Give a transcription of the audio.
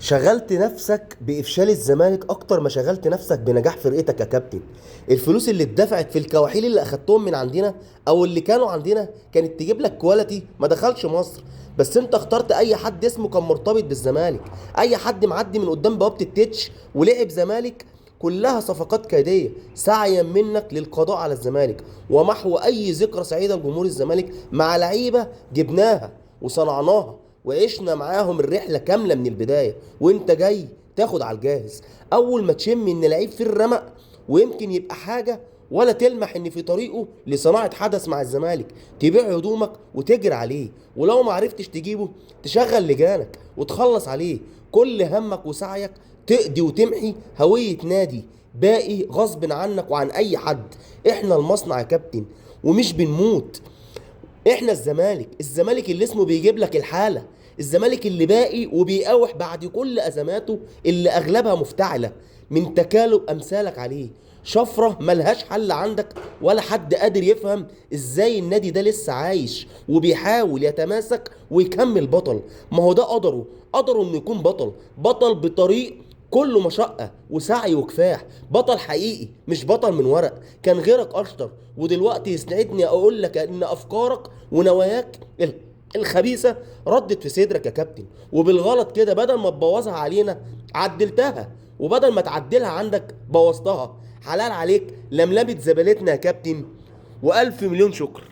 شغلت نفسك بإفشال الزمالك أكتر ما شغلت نفسك بنجاح فرقتك يا كابتن. الفلوس اللي اتدفعت في الكواحيل اللي أخدتهم من عندنا أو اللي كانوا عندنا كانت تجيب لك كواليتي ما دخلش مصر. بس أنت اخترت أي حد اسمه كان مرتبط بالزمالك، أي حد معدي من قدام بوابة التتش ولعب زمالك. كلها صفقات كيدية سعيا منك للقضاء على الزمالك ومحو أي ذكرى سعيدة لجمهور الزمالك مع لعيبة جبناها وصنعناها وعشنا معاهم الرحله كامله من البدايه، وانت جاي تاخد على الجاهز. اول ما تشم ان لعيب في الرمق ويمكن يبقى حاجه ولا تلمح ان في طريقه لصناعه حدث مع الزمالك، تبيع هدومك وتجري عليه، ولو ما عرفتش تجيبه تشغل لجانك وتخلص عليه. كل همك وسعيك تقضي وتمحي هويه نادي باقي غصب عنك وعن اي حد. احنا المصنع يا كابتن ومش بنموت. احنا الزمالك اللي اسمه بيجيب لك الحالة، الزمالك اللي باقي وبيقاوح بعد كل ازماته اللي اغلبها مفتعلة من تكالب امثالك عليه. شفرة ملهاش حل عندك ولا حد قادر يفهم ازاي النادي ده لسه عايش وبيحاول يتماسك ويكمل بطل. ما هو ده قدره انه يكون بطل بطريق كله مشقة وسعي وكفاح، بطل حقيقي مش بطل من ورق. كان غيرك اشطر، ودلوقتي يسعدني اقول لك ان افكارك ونواياك الخبيثة ردت في صدرك يا كابتن، وبالغلط كده بدل ما تبوظها علينا عدلتها، وبدل ما تعدلها عندك بوظتها. حلال عليك لملمة زبالتنا يا كابتن، والف مليون شكر.